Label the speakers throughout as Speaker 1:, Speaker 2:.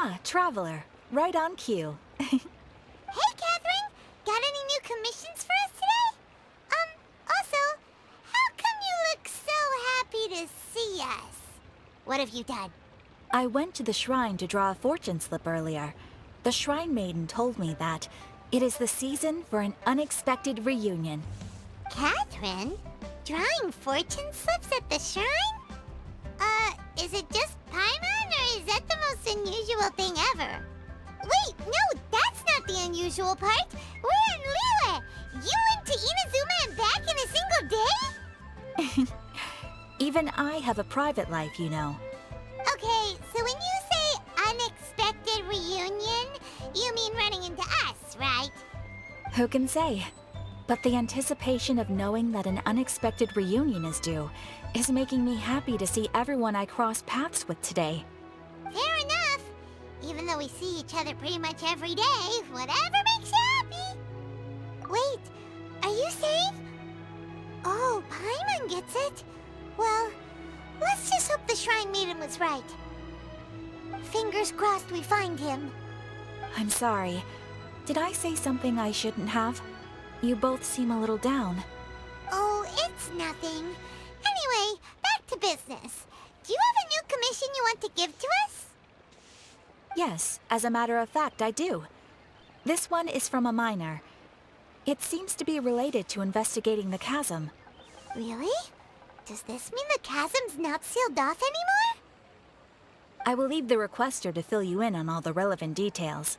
Speaker 1: Ah, Traveler. Right on cue.
Speaker 2: Hey, Catherine! Got any new commissions for us today? Also, how come you look so happy to see us? What have you done?
Speaker 1: I went to the shrine to draw a fortune slip earlier. The shrine maiden told me that it is the season for an unexpected reunion.
Speaker 2: Catherine? Drawing fortune slips at the shrine? Is it just Paimon, or is that the most unusual thing ever? Wait, no, that's not the unusual part. We're in Liyue! You went to Inazuma and back in a single day?
Speaker 1: Even I have a private life, you know.
Speaker 2: Okay, so when you say unexpected reunion, you mean running into us, right?
Speaker 1: Who can say? But the anticipation of knowing that an unexpected reunion is due is making me happy to see everyone I cross paths with today.
Speaker 2: Fair enough. Even though we see each other pretty much every day, whatever makes you happy. Wait, are you safe? Oh, Paimon gets it. Well, let's just hope the Shrine Maiden was right. Fingers crossed we find him.
Speaker 1: I'm sorry. Did I say something I shouldn't have? You both seem a little down.
Speaker 2: Oh, it's nothing. Anyway, back to business. Do you have a new commission you want to give to us?
Speaker 1: Yes, as a matter of fact, I do. This one is from a miner. It seems to be related to investigating the chasm.
Speaker 2: Really? Does this mean the chasm's not sealed off anymore?
Speaker 1: I will leave the requester to fill you in on all the relevant details.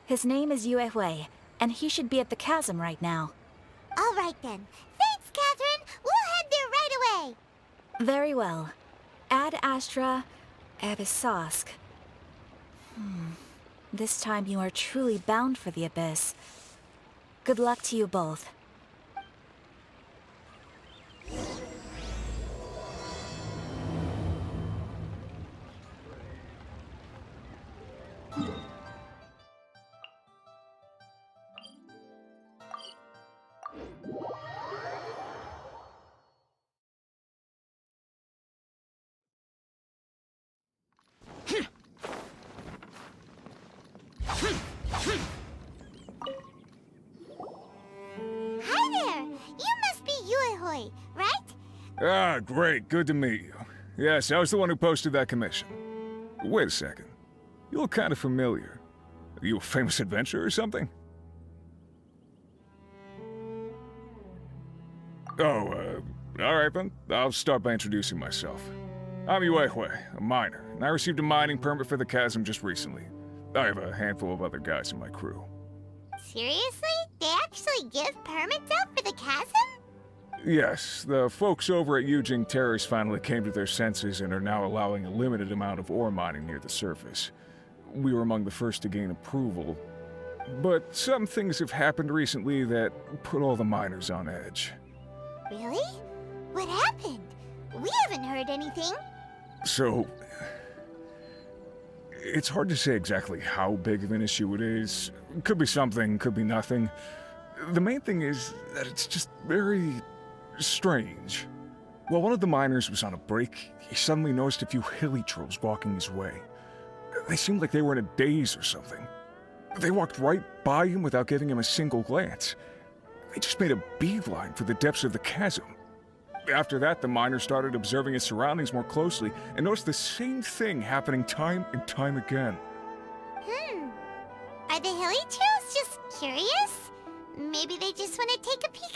Speaker 1: His name is Yue Hui, and he should be at the chasm right now.
Speaker 2: All right then. Thanks, Catherine. We'll head there right away.
Speaker 1: Very well. Ad Astra Abyssosque. This time you are truly bound for the abyss. Good luck to you both.
Speaker 2: Hi there. You must be Yue Hui, right?
Speaker 3: Ah, great. Good to meet you. Yes, I was the one who posted that commission. Wait a second. You look kind of familiar. Are you a famous adventurer or something? Oh, alright then. I'll start by introducing myself. I'm Yue Hui, a miner, and I received a mining permit for the chasm just recently. I have a handful of other guys in my crew.
Speaker 2: Seriously? They actually give permits out for the chasm?
Speaker 3: Yes, the folks over at Yujing Terrace finally came to their senses and are now allowing a limited amount of ore mining near the surface. We were among the first to gain approval, but some things have happened recently that put all the miners on edge.
Speaker 2: Really? What happened? We haven't heard anything.
Speaker 3: So, it's hard to say exactly how big of an issue it is. Could be something, could be nothing. The main thing is that it's just very strange. While one of the miners was on a break, he suddenly noticed a few hilly trolls walking his way. They seemed like they were in a daze or something. They walked right by him without giving him a single glance. They just made a beeline for the depths of the chasm. After that, the miner started observing his surroundings more closely and noticed the same thing happening time and time again.
Speaker 2: Are the hilly trolls just curious? Maybe they just want to take a peek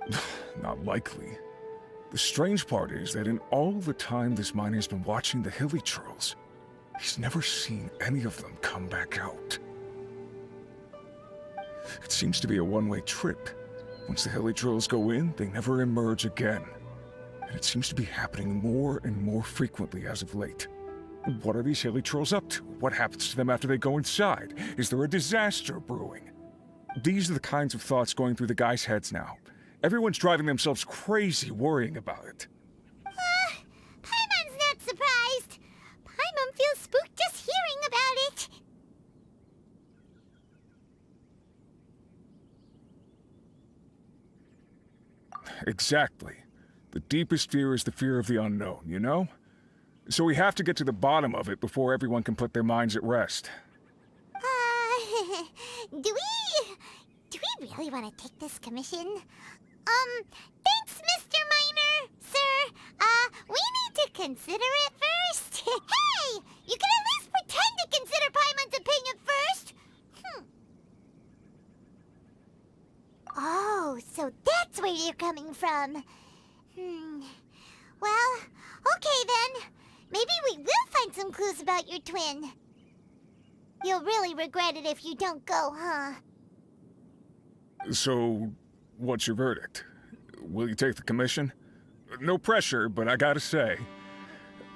Speaker 2: inside.
Speaker 3: Not likely. The strange part is that in all the time this miner's been watching the hilly trolls, he's never seen any of them come back out. It seems to be a one-way trip. Once the hilly trolls go in, they never emerge again. And it seems to be happening more and more frequently as of late. What are these hilly trolls up to? What happens to them after they go inside? Is there a disaster brewing? These are the kinds of thoughts going through the guys' heads now. Everyone's driving themselves crazy worrying about it.
Speaker 2: Paimon's not surprised. Paimon feels spooked just hearing about it.
Speaker 3: Exactly. The deepest fear is the fear of the unknown, you know? So we have to get to the bottom of it before everyone can put their minds at rest.
Speaker 2: Do we really want to take this commission? Thanks, Mr. Miner, sir. We need to consider it first. Hey! You can at least pretend to consider Paimon's opinion first. Oh, so that's where you're coming from. Well, okay then. Maybe we will find some clues about your twin. You'll really regret it if you don't go, huh?
Speaker 3: So, what's your verdict? Will you take the commission? No pressure, but I gotta say,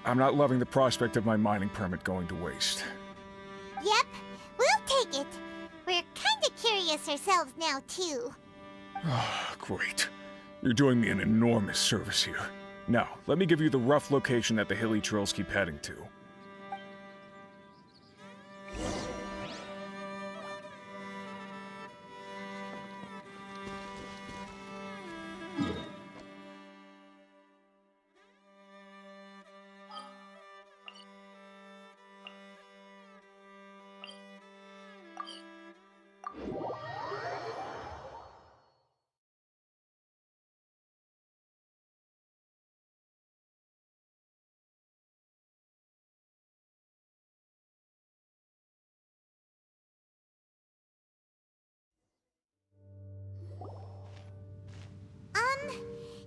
Speaker 3: I'm not loving the prospect of my mining permit going to waste.
Speaker 2: Yep, we'll take it. We're kinda curious ourselves now, too.
Speaker 3: Ah, great. You're doing me an enormous service here. Now, let me give you the rough location that the hilly trails keep heading to.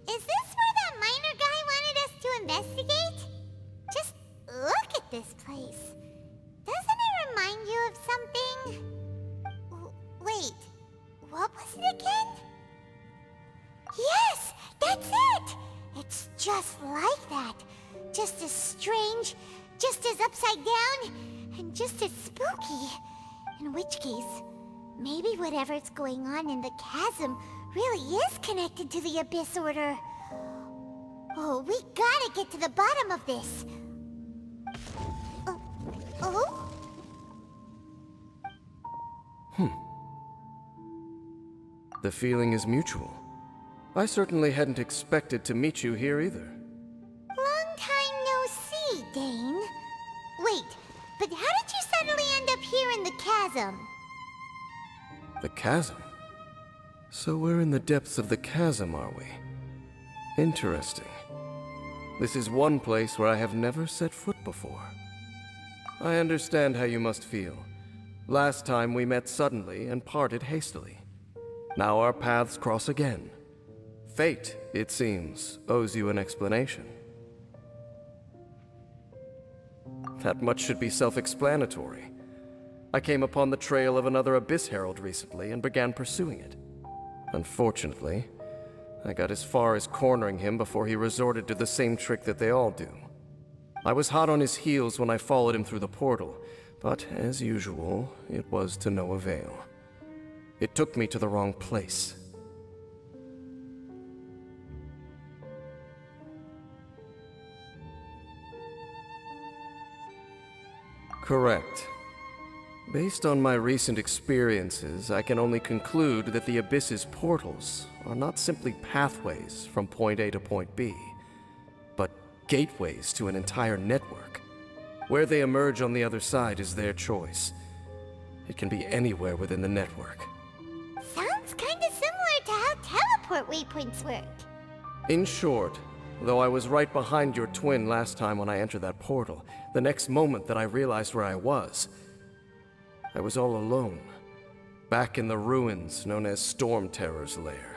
Speaker 2: Is this where that miner guy wanted us to investigate? Just look at this place. Doesn't it remind you of something? Wait, what was it again? Yes, that's it! It's just like that. Just as strange, just as upside down, and just as spooky. In which case, maybe whatever's going on in the chasm really is connected to the Abyss Order. Oh, we gotta get to the bottom of this. Oh?
Speaker 4: The feeling is mutual. I certainly hadn't expected to meet you here either.
Speaker 2: Long time no see, Dane. Wait, but how did you suddenly end up here in the chasm?
Speaker 4: The chasm? So we're in the depths of the chasm, are we? Interesting. This is one place where I have never set foot before. I understand how you must feel. Last time we met suddenly and parted hastily. Now our paths cross again. Fate, it seems, owes you an explanation. That much should be self-explanatory. I came upon the trail of another Abyss Herald recently and began pursuing it. Unfortunately, I got as far as cornering him before he resorted to the same trick that they all do. I was hot on his heels when I followed him through the portal, but as usual, it was to no avail. It took me to the wrong place. Correct. Based on my recent experiences, I can only conclude that the Abyss's portals are not simply pathways from point A to point B, but gateways to an entire network. Where they emerge on the other side is their choice. It can be anywhere within the network.
Speaker 2: Sounds kinda similar to how teleport waypoints work.
Speaker 4: In short, though I was right behind your twin last time when I entered that portal, the next moment that I realized where I was all alone, back in the ruins known as Storm Terror's lair.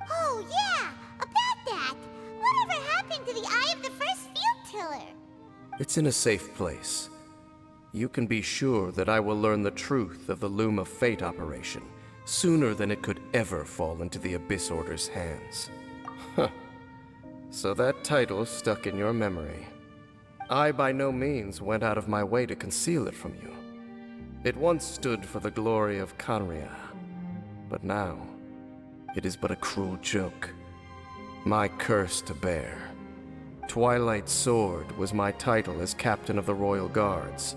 Speaker 2: Oh yeah, about that. Whatever happened to the Eye of the First Field Tiller?
Speaker 4: It's in a safe place. You can be sure that I will learn the truth of the Loom of Fate operation sooner than it could ever fall into the Abyss Order's hands. Huh. So that title stuck in your memory. I by no means went out of my way to conceal it from you. It once stood for the glory of Canria, but now it is but a cruel joke. My curse to bear. Twilight Sword was my title as captain of the Royal Guards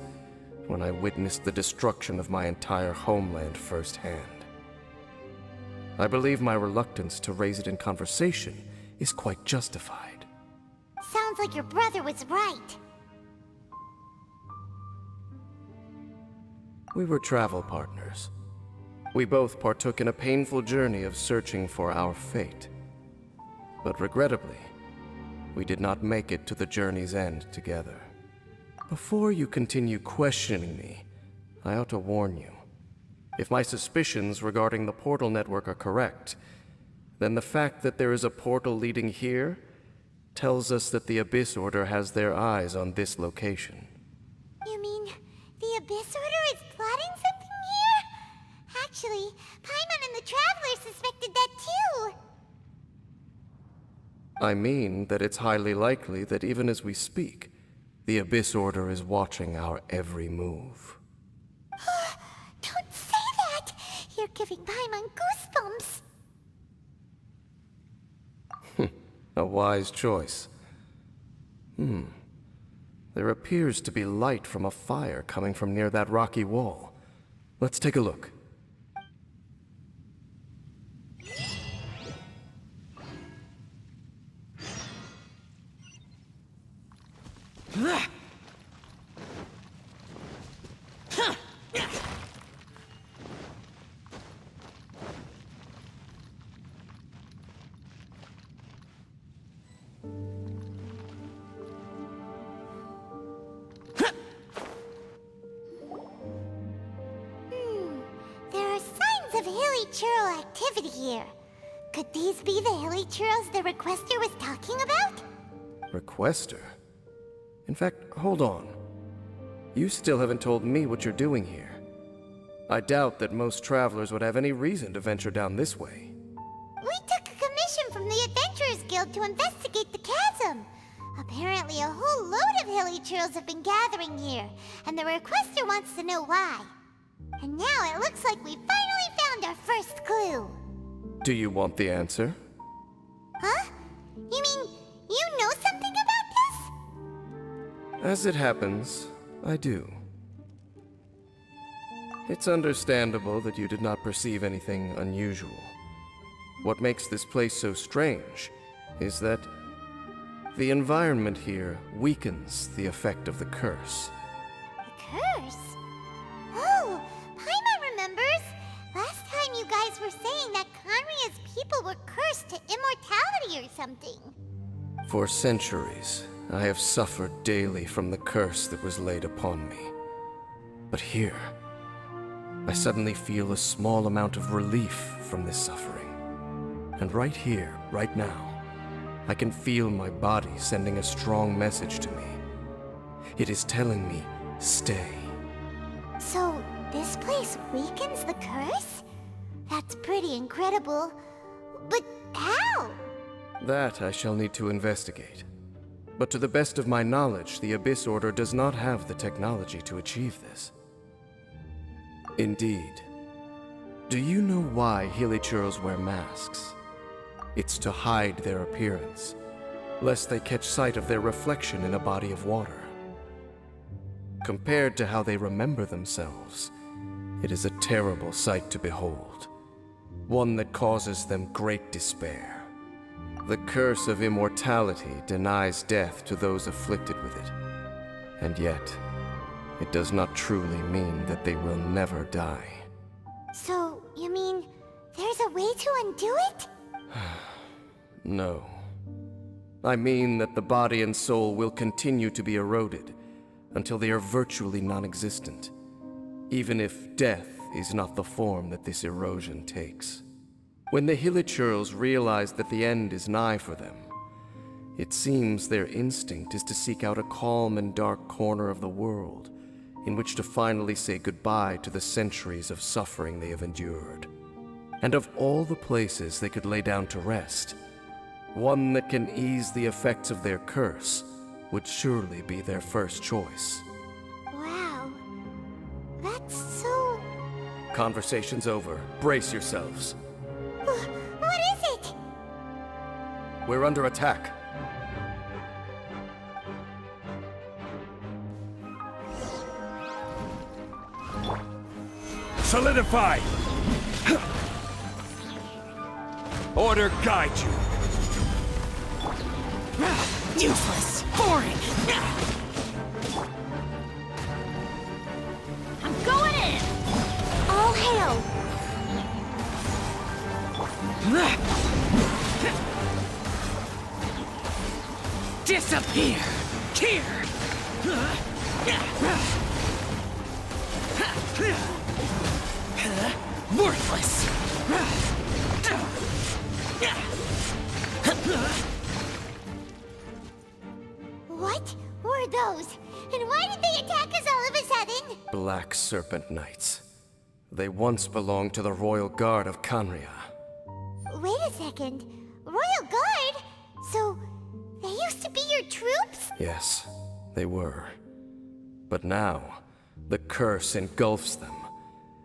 Speaker 4: when I witnessed the destruction of my entire homeland firsthand. I believe my reluctance to raise it in conversation is quite justified.
Speaker 2: Sounds like your brother was right.
Speaker 4: We were travel partners. We both partook in a painful journey of searching for our fate. But regrettably, we did not make it to the journey's end together. Before you continue questioning me, I ought to warn you. If my suspicions regarding the portal network are correct, then the fact that there is a portal leading here tells us that the Abyss Order has their eyes on this location.
Speaker 2: You mean the Abyss Order is plotting something here? Actually, Paimon and the Traveler suspected that too.
Speaker 4: I mean that it's highly likely that even as we speak, the Abyss Order is watching our every move.
Speaker 2: Don't say that! You're giving Paimon goosebumps.
Speaker 4: A wise choice. There appears to be light from a fire coming from near that rocky wall. Let's take a look.
Speaker 2: There are signs of hilly churl activity here. Could these be the hilly churls the Requester was talking about?
Speaker 4: Requester? In fact, hold on. You still haven't told me what you're doing here. I doubt that most travelers would have any reason to venture down this way.
Speaker 2: We took a commission from the Adventurers Guild to investigate the chasm. Apparently a whole load of hilly churls have been gathering here, and the Requester wants to know why. And now it looks like we finally found our first clue.
Speaker 4: Do you want the answer?
Speaker 2: Huh? You mean you know something about this?
Speaker 4: As it happens, I do. It's understandable that you did not perceive anything unusual. What makes this place so strange is that the environment here weakens the effect of the curse.
Speaker 2: The curse? Oh, Paimon remembers. Last time you guys were saying that Conria's people were cursed to immortality or something.
Speaker 4: For centuries, I have suffered daily from the curse that was laid upon me. But here, I suddenly feel a small amount of relief from this suffering. And right here, right now, I can feel my body sending a strong message to me. It is telling me, stay.
Speaker 2: So, this place weakens the curse? That's pretty incredible. But how?
Speaker 4: That I shall need to investigate. But to the best of my knowledge, the Abyss Order does not have the technology to achieve this. Indeed. Do you know why Hilichurls wear masks? It's to hide their appearance, lest they catch sight of their reflection in a body of water. Compared to how they remember themselves, it is a terrible sight to behold, one that causes them great despair. The curse of immortality denies death to those afflicted with it, and yet, it does not truly mean that they will never die.
Speaker 2: So, you mean there's a way to undo it?
Speaker 4: No. I mean that the body and soul will continue to be eroded until they are virtually non-existent, even if death is not the form that this erosion takes. When the Hilichurls realize that the end is nigh for them, it seems their instinct is to seek out a calm and dark corner of the world in which to finally say goodbye to the centuries of suffering they have endured. And of all the places they could lay down to rest, one that can ease the effects of their curse would surely be their first choice.
Speaker 2: Wow. That's so...
Speaker 4: Conversation's over. Brace yourselves.
Speaker 2: What is it?
Speaker 4: We're under attack.
Speaker 5: Solidify! Order guide you!
Speaker 1: Useless! Boring! I'm going in!
Speaker 5: Here! Worthless!
Speaker 2: What were those? And why did they attack us all of a sudden?
Speaker 4: Black Serpent Knights. They once belonged to the Royal Guard of Canria.
Speaker 2: Wait a second. Royal Guard? So, they used to be your troops?
Speaker 4: Yes, they were. But now, the curse engulfs them,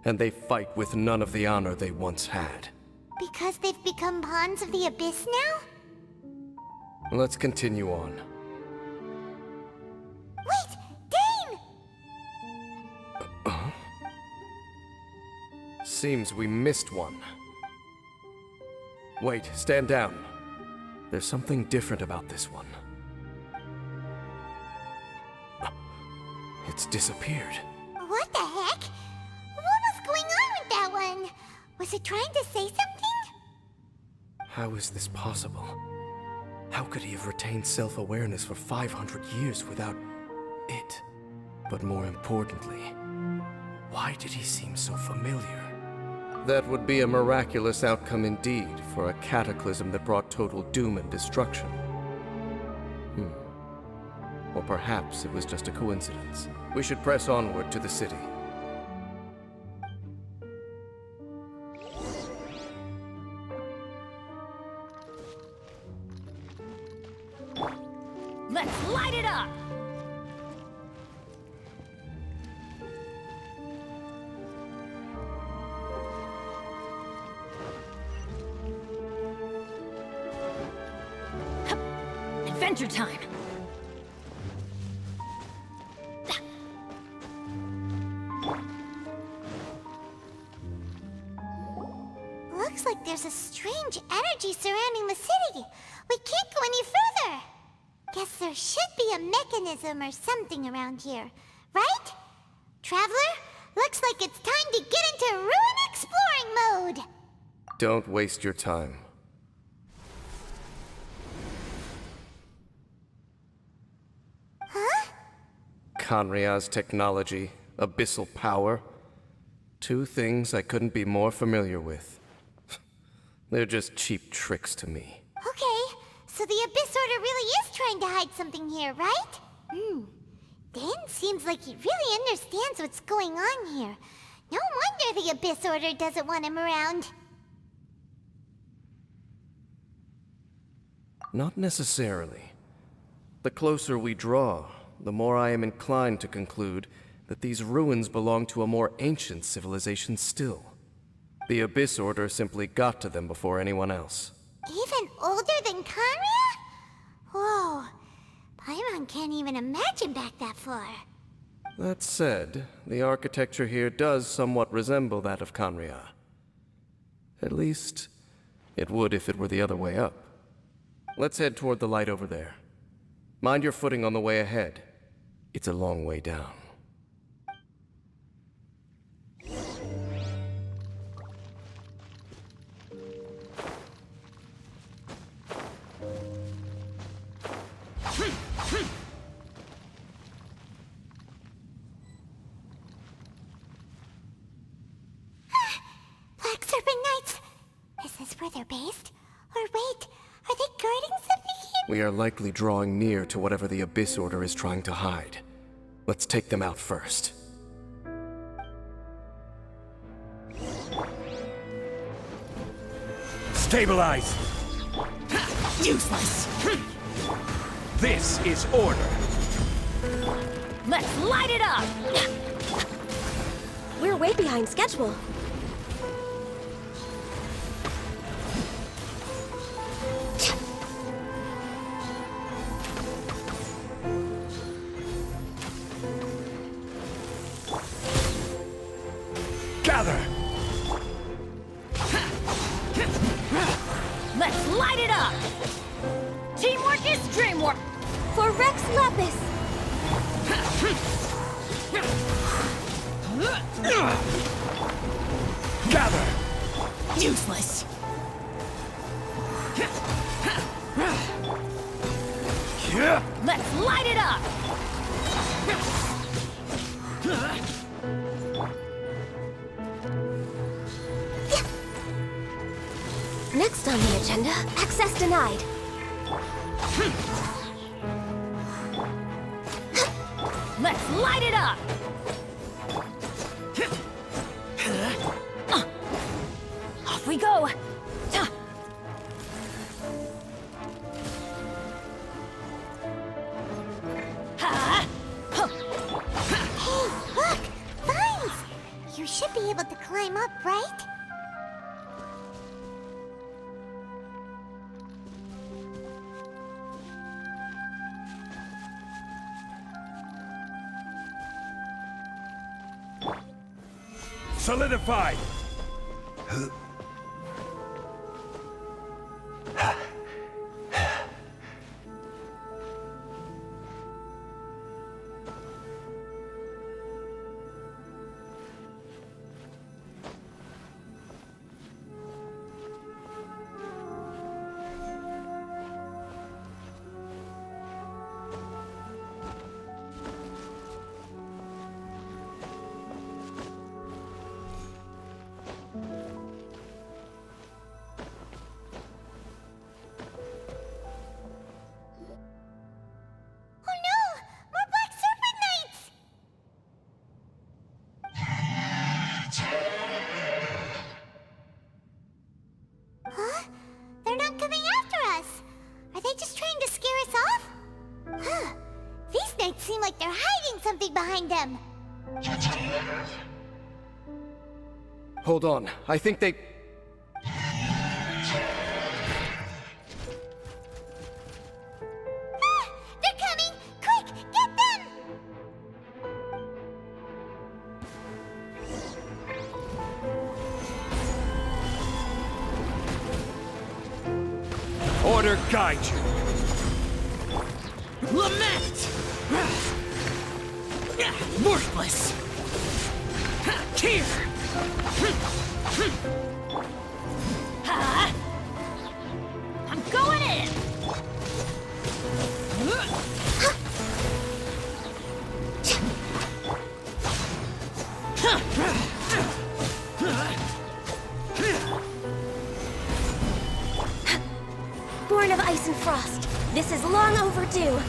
Speaker 4: and they fight with none of the honor they once had.
Speaker 2: Because they've become pawns of the Abyss now?
Speaker 4: Let's continue on.
Speaker 2: Wait! Dane!
Speaker 4: Seems we missed one. Wait, stand down. There's something different about this one. It's disappeared.
Speaker 2: What the heck? What was going on with that one? Was it trying to say something?
Speaker 4: How is this possible? How could he have retained self-awareness for 500 years without it? But more importantly, why did he seem so familiar? That would be a miraculous outcome indeed for a cataclysm that brought total doom and destruction. Or perhaps it was just a coincidence. We should press onward to the city.
Speaker 1: Let's light it up! Adventure time!
Speaker 2: Looks like there's a strange energy surrounding the city. We can't go any further. Guess there should be a mechanism or something around here, right? Traveler, looks like it's time to get into ruin exploring mode.
Speaker 4: Don't waste your time.
Speaker 2: Huh?
Speaker 4: Canria's technology, abyssal power. Two things I couldn't be more familiar with. They're just cheap tricks to me.
Speaker 2: Okay, so the Abyss Order really is trying to hide something here, right? Dan seems like he really understands what's going on here. No wonder the Abyss Order doesn't want him around.
Speaker 4: Not necessarily. The closer we draw, the more I am inclined to conclude that these ruins belong to a more ancient civilization still. The Abyss Order simply got to them before anyone else.
Speaker 2: Even older than Canria? Whoa, Paimon can't even imagine back that far.
Speaker 4: That said, the architecture here does somewhat resemble that of Canria. At least, it would if it were the other way up. Let's head toward the light over there. Mind your footing on the way ahead. It's a long way down.
Speaker 2: Black Serpent Knights! Is this where they're based? Or wait, are they guarding something here?
Speaker 4: We are likely drawing near to whatever the Abyss Order is trying to hide. Let's take them out first.
Speaker 5: Stabilize!
Speaker 1: Useless!
Speaker 5: This is order!
Speaker 1: Let's light it up!
Speaker 6: We're way behind schedule.
Speaker 5: Gather!
Speaker 1: Let's light it up! Teamwork is dreamwork!
Speaker 6: For Rex Lapis!
Speaker 5: Gather!
Speaker 1: Useless! Let's it up!
Speaker 6: Next on the agenda, access denied.
Speaker 1: Let's light it up! Off we go!
Speaker 2: Hey, look! Vines! You should be able to climb up, right?
Speaker 5: Solidified!
Speaker 2: Oh no! More Black Serpent Knights! Huh? They're not coming after us! Are they just trying to scare us off? Huh. These knights seem like they're hiding something behind them.
Speaker 4: Hold on, I think they...
Speaker 2: Ah! They're coming! Quick, get them!
Speaker 5: Order guide you!
Speaker 7: Lament! Worthless! Here!
Speaker 1: I'm going in!
Speaker 6: Born of ice and frost. This is long overdue.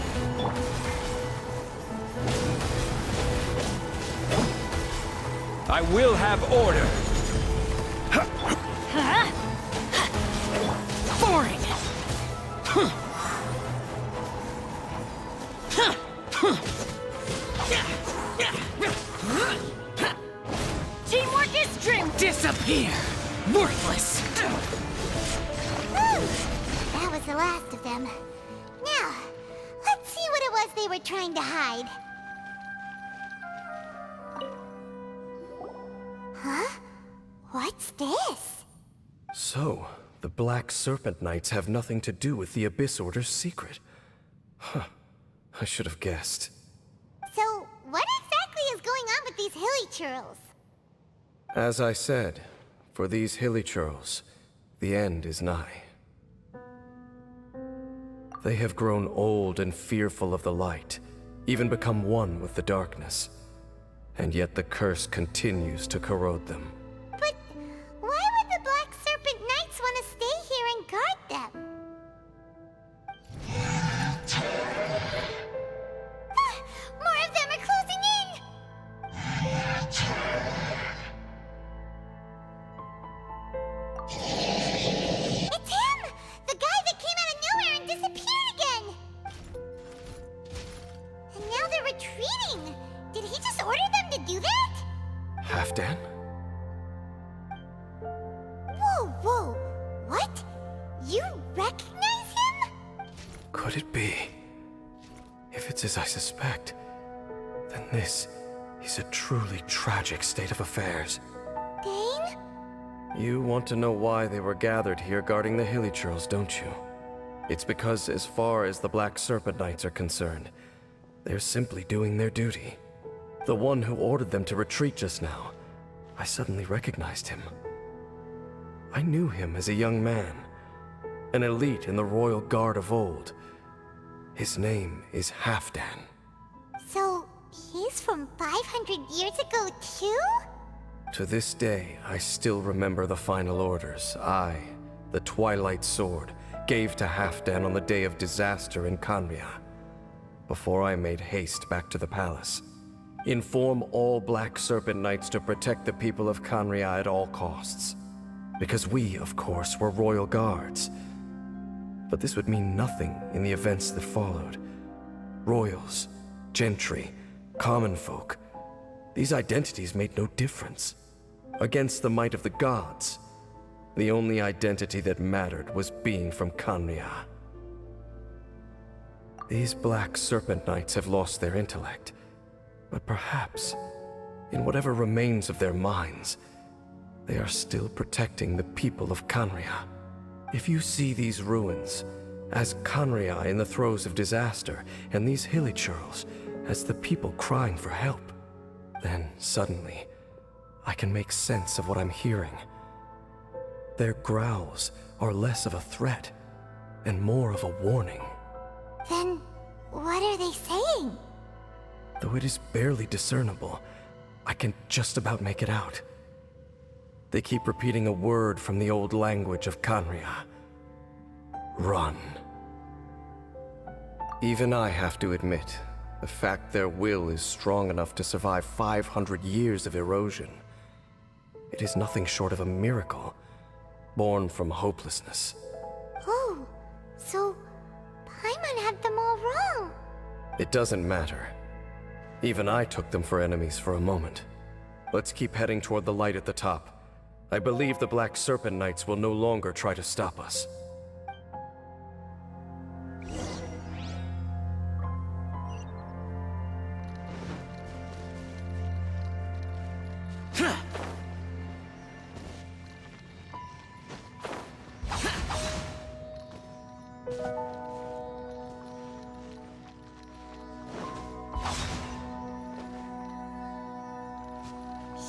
Speaker 5: I will have order!
Speaker 7: Boring!
Speaker 1: Teamwork is dream!
Speaker 7: Disappear! Worthless!
Speaker 2: Whew. That was the last of them. Now, let's see what it was they were trying to hide. Huh? What's this?
Speaker 4: So, the Black Serpent Knights have nothing to do with the Abyss Order's secret. Huh. I should have guessed.
Speaker 2: So, what exactly is going on with these hilly churls?
Speaker 4: As I said, for these hilly churls, the end is nigh. They have grown old and fearful of the light, even become one with the darkness. And yet the curse continues to corrode them.
Speaker 2: But why would the Black Serpent Knights want to stay here and guard them? Ah, more of them are closing in! It's him! The guy that came out of nowhere and disappeared again! And now they're retreating! Did he just order them to do that?
Speaker 4: Halfdan?
Speaker 2: Whoa, whoa! What? You recognize him?
Speaker 4: Could it be? If it's as I suspect, then this is a truly tragic state of affairs.
Speaker 2: Dane?
Speaker 4: You want to know why they were gathered here guarding the hilly churls, don't you? It's because as far as the Black Serpent Knights are concerned, they're simply doing their duty. The one who ordered them to retreat just now, I suddenly recognized him. I knew him as a young man, an elite in the royal guard of old. His name is Halfdan.
Speaker 2: So, he's from 500 years ago too?
Speaker 4: To this day, I still remember the final orders I, the Twilight Sword, gave to Halfdan on the day of disaster in Kanria. Before I made haste back to the palace. Inform all Black Serpent Knights to protect the people of Kanria at all costs. Because we, of course, were royal guards. But this would mean nothing in the events that followed. Royals, gentry, common folk. These identities made no difference. Against the might of the gods, the only identity that mattered was being from Kanria. These Black Serpent Knights have lost their intellect, but perhaps, in whatever remains of their minds, they are still protecting the people of Kanria. If you see these ruins as Kanria in the throes of disaster, and these hilichurls as the people crying for help, then suddenly, I can make sense of what I'm hearing. Their growls are less of a threat, and more of a warning.
Speaker 2: Then, what are they saying?
Speaker 4: Though it is barely discernible, I can just about make it out. They keep repeating a word from the old language of Kanria. Run. Even I have to admit, the fact their will is strong enough to survive 500 years of erosion. It is nothing short of a miracle, born from hopelessness.
Speaker 2: Oh, so Paimon had them all wrong.
Speaker 4: It doesn't matter. Even I took them for enemies for a moment. Let's keep heading toward the light at the top. I believe the Black Serpent Knights will no longer try to stop us.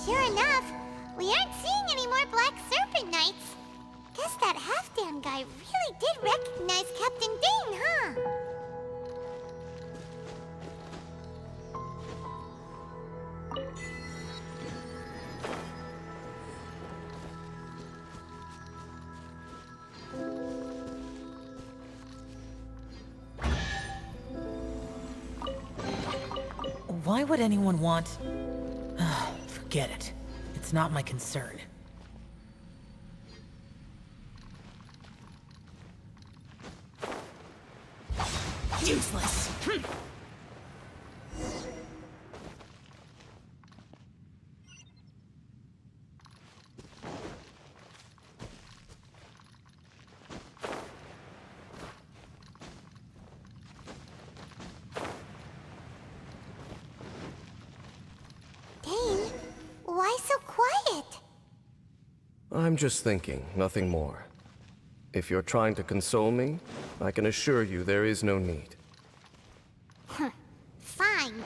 Speaker 2: Sure enough, we aren't seeing any more Black Serpent Knights. Guess that Halfdan guy really did recognize Captain Dane, huh?
Speaker 7: Why would anyone want... Forget it. It's not my concern. Useless!
Speaker 2: Dane, why so quiet?
Speaker 4: I'm just thinking, nothing more. If you're trying to console me, I can assure you there is no need.
Speaker 2: Fine.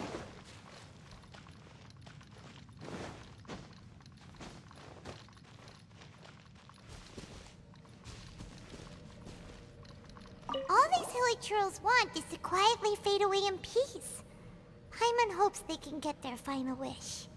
Speaker 2: All these hilichurls want is to quietly fade away in peace. Paimon hopes they can get their final wish.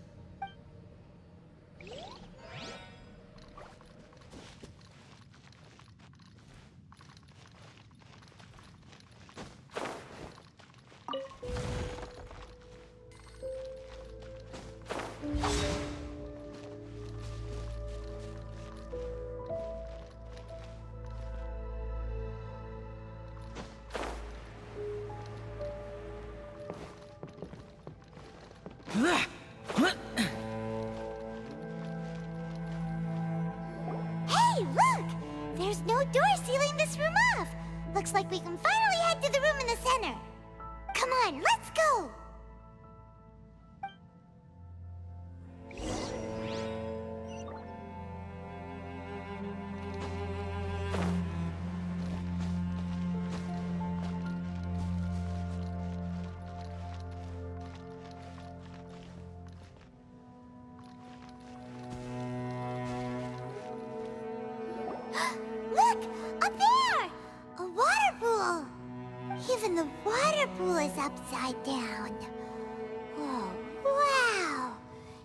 Speaker 2: Hey, look! There's no door sealing this room off. Looks like we can finally head to the room in the center. Come on, let's go! Look! Up there! A water pool! Even And the water pool is upside down. Oh, wow!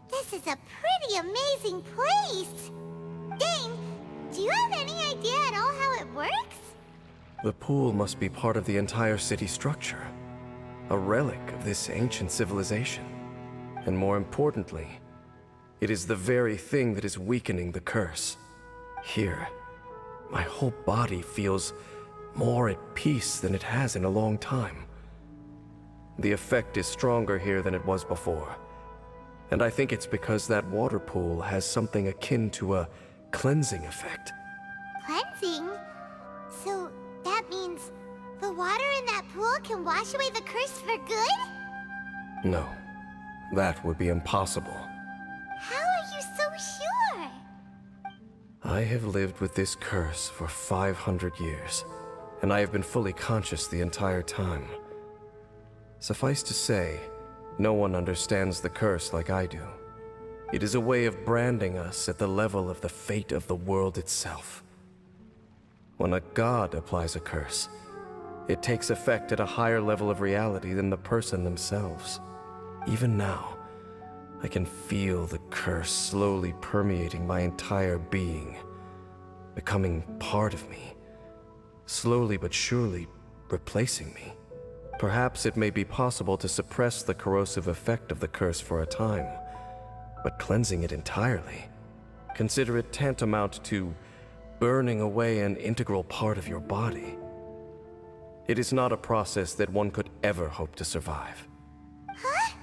Speaker 2: This is a pretty amazing place! Dane, do you have any idea at all how it works?
Speaker 4: The pool must be part of the entire city structure. A relic of this ancient civilization. And more importantly, it is the very thing that is weakening the curse. Here, my whole body feels more at peace than it has in a long time. The effect is stronger here than it was before. And I think it's because that water pool has something akin to a cleansing effect.
Speaker 2: Cleansing? So that means the water in that pool can wash away the curse for good?
Speaker 4: No, that would be impossible.
Speaker 2: How are you so sure?
Speaker 4: I have lived with this curse for 500 years, and I have been fully conscious the entire time. Suffice to say, no one understands the curse like I do. It is a way of branding us at the level of the fate of the world itself. When a god applies a curse, it takes effect at a higher level of reality than the person themselves. Even now, I can feel the curse slowly permeating my entire being, becoming part of me, slowly but surely replacing me. Perhaps it may be possible to suppress the corrosive effect of the curse for a time, but cleansing it entirely, consider it tantamount to burning away an integral part of your body. It is not a process that one could ever hope to survive.
Speaker 2: Huh?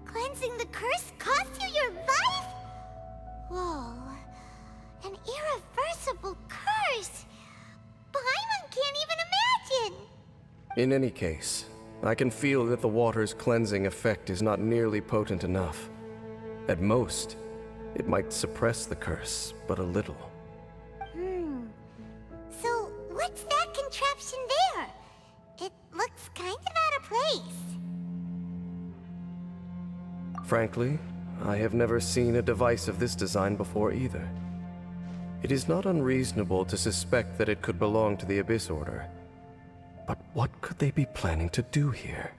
Speaker 2: Cleansing the curse cost you your life? Whoa. An irreversible curse! Paimon can't even imagine!
Speaker 4: In any case, I can feel that the water's cleansing effect is not nearly potent enough. At most, it might suppress the curse, but a little.
Speaker 2: So, what's that contraption there? It looks kind of out of place.
Speaker 4: Frankly, I have never seen a device of this design before either. It is not unreasonable to suspect that it could belong to the Abyss Order. But what could they be planning to do here?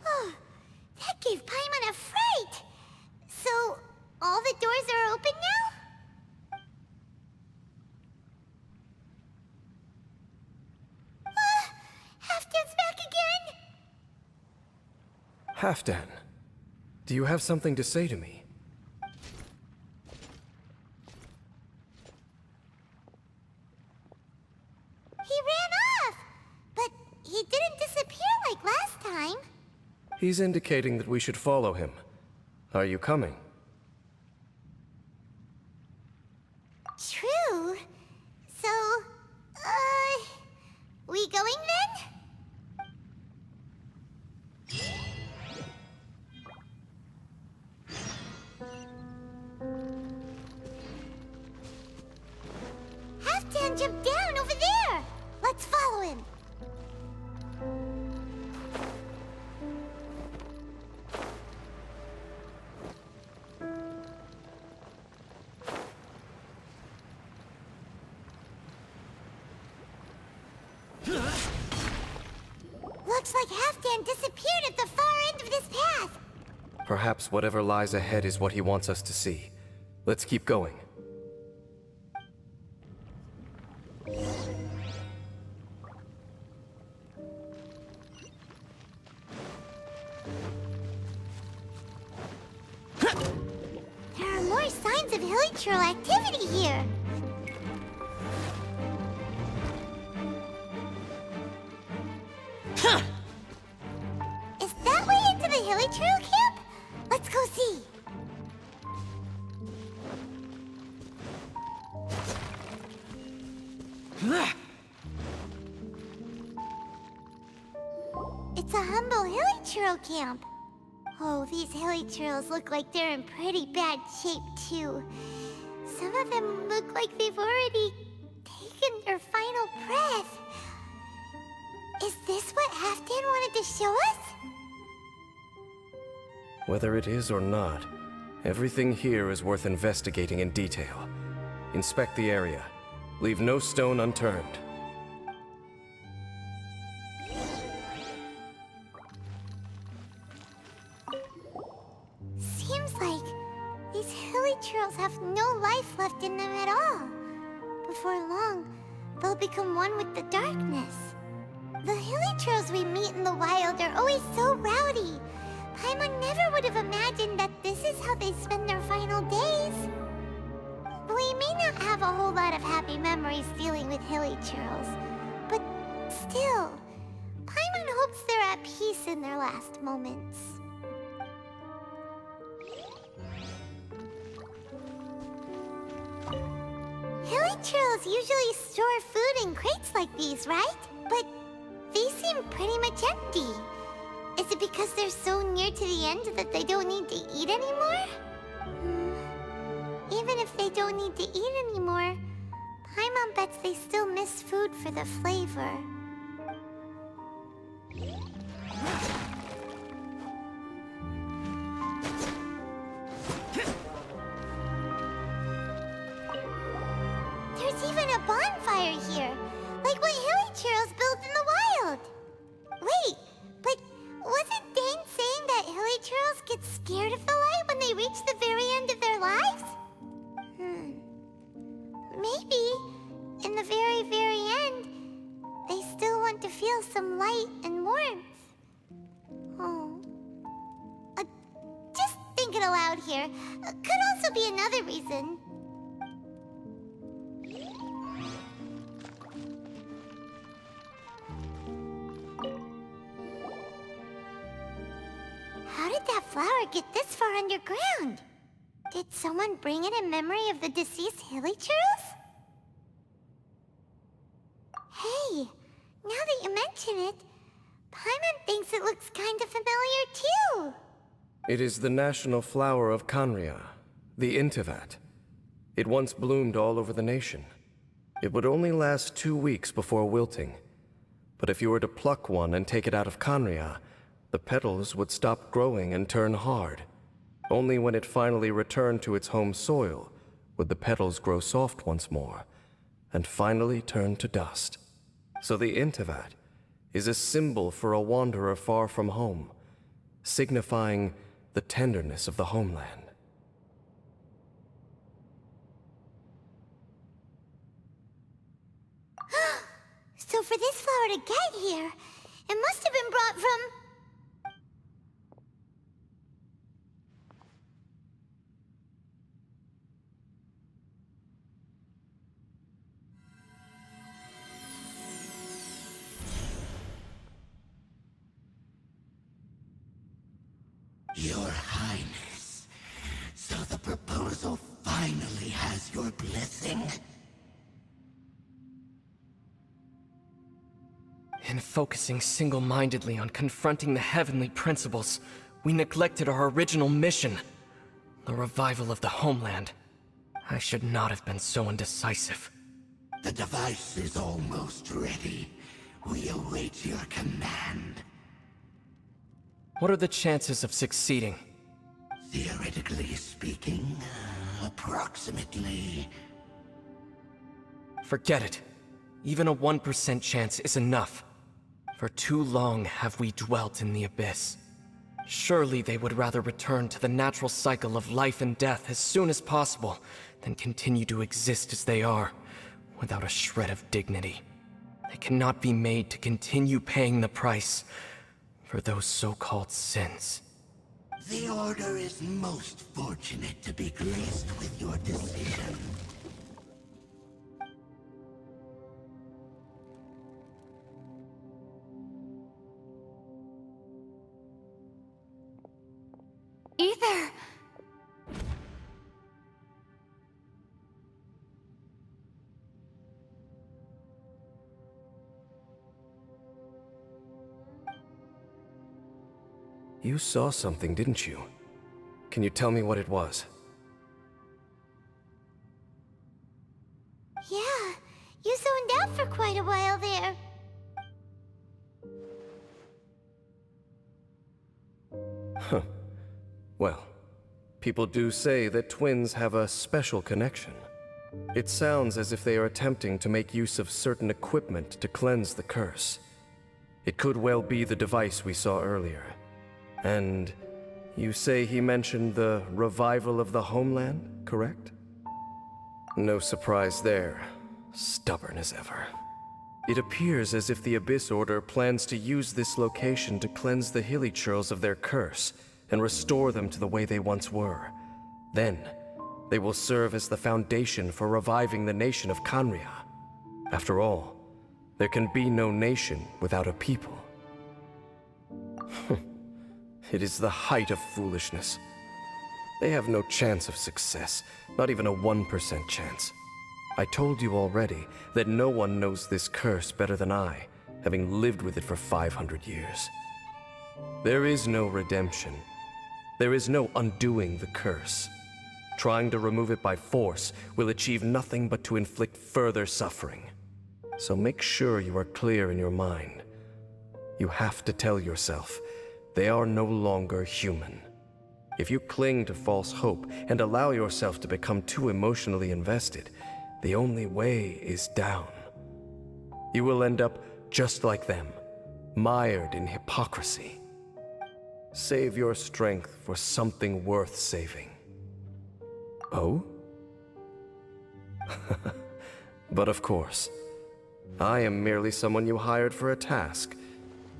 Speaker 2: Oh, that gave Paimon a fright! So, all the doors are open now? Halfdan's back again!
Speaker 4: Halfdan, do you have something to say to me?
Speaker 2: He ran off! But he didn't disappear like last time.
Speaker 4: He's indicating that we should follow him. Are you coming?
Speaker 2: True. So, we going then? Halfdan jumped down over there! Let's follow him! Looks like Halfdan disappeared at the far end of this path!
Speaker 4: Perhaps whatever lies ahead is what he wants us to see. Let's keep going.
Speaker 2: There are more signs of hilichurl activity here! Is that way into the hilichurl camp? Let's go see! It's a humble hilichurl camp. Oh, these hilichurls look like they're in pretty bad shape, too. Some of them look like they've already taken their final breath. Is this what Halfdan wanted to show us?
Speaker 4: Whether it is or not, everything here is worth investigating in detail. Inspect the area. Leave no stone unturned.
Speaker 2: Seems like these hilly trails have no life left in them at all. Before long, they'll become one with the darkness. The hilly trails we meet in the wild are always so rowdy. Paimon never would have imagined that this is how they spend their final days. We may not have a whole lot of happy memories dealing with hilly trails, but still, Paimon hopes they're at peace in their last moments. Hilly trails usually store food in crates like these, right? But these seem pretty much empty. Is it because they're so near to the end that they don't need to eat anymore? Even if they don't need to eat anymore, Paimon bets they still miss food for the flavor. There's even a bonfire here, like what hilly trails built in the wild. Wait, but wasn't Dane saying that hilly trails get scared of the light when they reach the very end of their lives? Maybe, in the very, very end, they still want to feel some light and warmth. Oh. Just thinking aloud here. Could also be another reason. How did that flower get this far underground? Did someone bring it in memory of the deceased hilly trails? Hey, now that you mention it, Paimon thinks it looks kind of familiar too.
Speaker 4: It is the national flower of Canria, the Intivat. It once bloomed all over the nation. It would only last 2 weeks before wilting. But if you were to pluck one and take it out of Canria, the petals would stop growing and turn hard. Only when it finally returned to its home soil would the petals grow soft once more, and finally turn to dust. So the Intivat is a symbol for a wanderer far from home, signifying the tenderness of the homeland.
Speaker 2: So for this flower to get here, it must have been brought from...
Speaker 8: Your Highness, so the proposal finally has your blessing?
Speaker 9: In focusing single-mindedly on confronting the heavenly principles, we neglected our original mission, the revival of the homeland. I should not have been so indecisive.
Speaker 8: The device is almost ready. We await your command.
Speaker 9: What are the chances of succeeding?
Speaker 8: Theoretically speaking, approximately...
Speaker 9: Forget it. Even a 1% chance is enough. For too long have we dwelt in the abyss. Surely they would rather return to the natural cycle of life and death as soon as possible than continue to exist as they are, without a shred of dignity. They cannot be made to continue paying the price for those so-called sins.
Speaker 8: The Order is most fortunate to be graced with your decision.
Speaker 2: Ether!
Speaker 4: You saw something, didn't you? Can you tell me what it was?
Speaker 2: Yeah, you zoned out for quite a while there.
Speaker 4: Huh. Well, people do say that twins have a special connection. It sounds as if they are attempting to make use of certain equipment to cleanse the curse. It could well be the device we saw earlier. And you say he mentioned the revival of the homeland, correct? No surprise there. Stubborn as ever. It appears as if the Abyss Order plans to use this location to cleanse the Hilichurls of their curse and restore them to the way they once were. Then, they will serve as the foundation for reviving the nation of Khaenri'ah. After all, there can be no nation without a people. It is the height of foolishness. They have no chance of success, not even a 1% chance. I told you already that no one knows this curse better than I, having lived with it for 500 years. There is no redemption. There is no undoing the curse. Trying to remove it by force will achieve nothing but to inflict further suffering. So make sure you are clear in your mind. You have to tell yourself, they are no longer human. If you cling to false hope and allow yourself to become too emotionally invested, the only way is down. You will end up just like them, mired in hypocrisy. Save your strength for something worth saving. Oh? But of course, I am merely someone you hired for a task,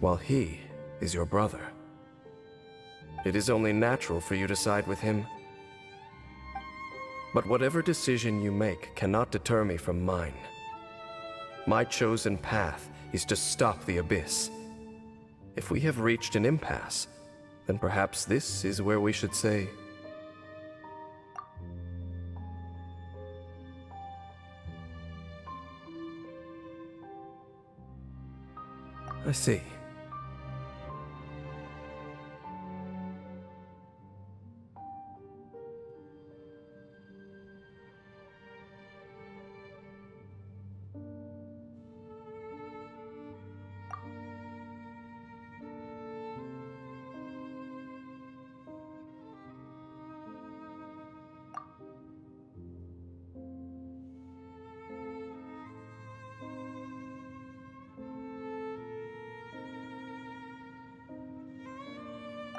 Speaker 4: while he is your brother. It is only natural for you to side with him. But whatever decision you make cannot deter me from mine. My chosen path is to stop the Abyss. If we have reached an impasse, then perhaps this is where we should say... I see.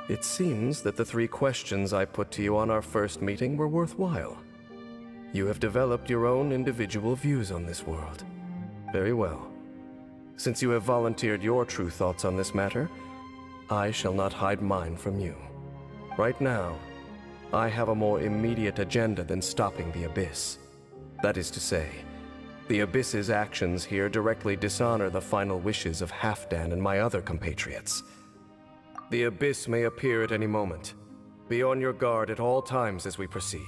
Speaker 4: It seems that the 3 questions I put to you on our first meeting were worthwhile. You have developed your own individual views on this world. Very well. Since you have volunteered your true thoughts on this matter, I shall not hide mine from you. Right now, I have a more immediate agenda than stopping the Abyss. That is to say, the Abyss's actions here directly dishonor the final wishes of Halfdan and my other compatriots. The Abyss may appear at any moment. Be on your guard at all times as we proceed.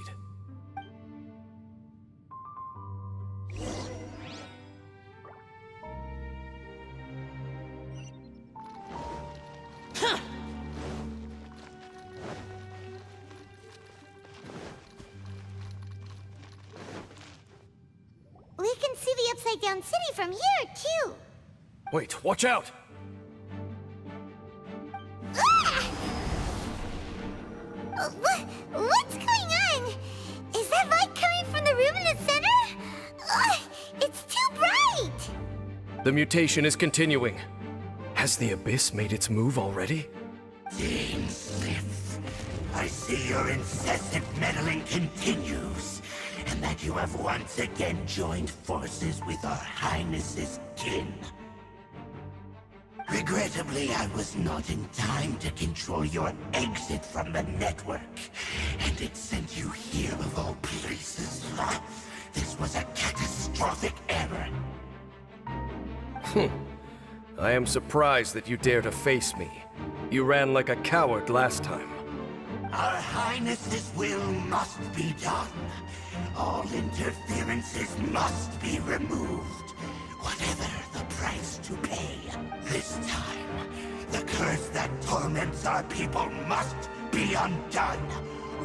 Speaker 2: We can see the Upside Down City from here, too.
Speaker 4: Wait, watch out!
Speaker 2: What's going on? Is that light coming from the room in the center? It's too bright!
Speaker 4: The mutation is continuing. Has the Abyss made its move already?
Speaker 8: Dainsleif, I see your incessant meddling continues, and that you have once again joined forces with our Highness's kin. Regrettably, I was not in time to control your exit from the network, and it sent you here of all places. This was a catastrophic error.
Speaker 4: I am surprised that you dare to face me. You ran like a coward last time.
Speaker 8: Our Highness's will must be done. All interferences must be removed, whatever the price to pay. This time, the curse that torments our people must be undone,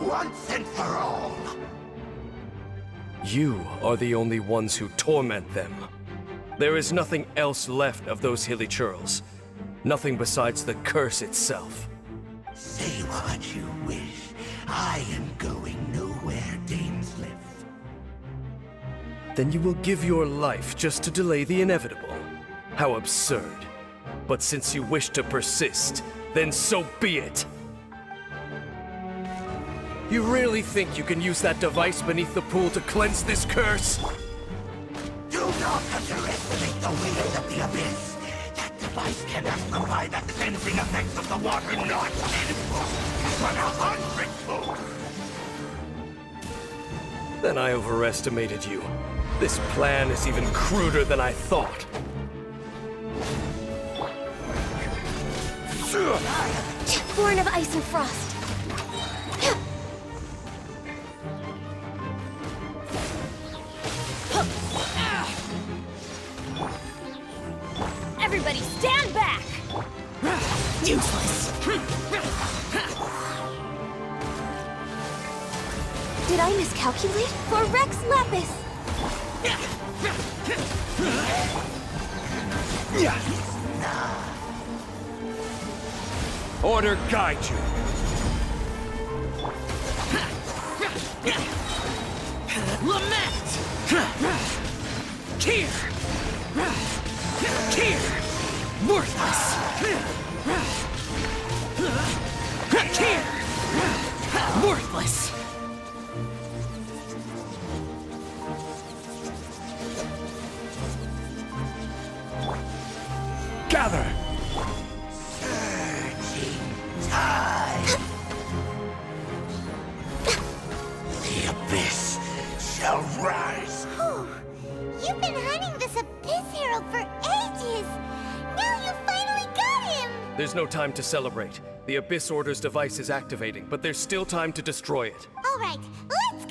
Speaker 8: once and for all.
Speaker 4: You are the only ones who torment them. There is nothing else left of those Hilichurls. Nothing besides the curse itself.
Speaker 8: Say what you wish. I am going nowhere, Dainsleif.
Speaker 4: Then you will give your life just to delay the inevitable. How absurd. But since you wish to persist, then so be it. You really think you can use that device beneath the pool to cleanse this curse?
Speaker 8: Do not underestimate the weight of the abyss. That device cannot provide the cleansing effects of the water not tenfold, but 100-fold.
Speaker 4: Then I overestimated you. This plan is even cruder than I thought.
Speaker 6: Born of ice and frost. Everybody stand back!
Speaker 7: Useless.
Speaker 6: Did I miscalculate? For Rex Lapis!
Speaker 5: Order guide you.
Speaker 7: Lament! Here! Here! Worthless! Here! Worthless!
Speaker 5: Gather!
Speaker 8: The abyss shall rise.
Speaker 2: You've been hunting this Abyss Hero for ages! Now you finally got him!
Speaker 4: There's no time to celebrate. The Abyss Order's device is activating, but there's still time to destroy it.
Speaker 2: Alright, let's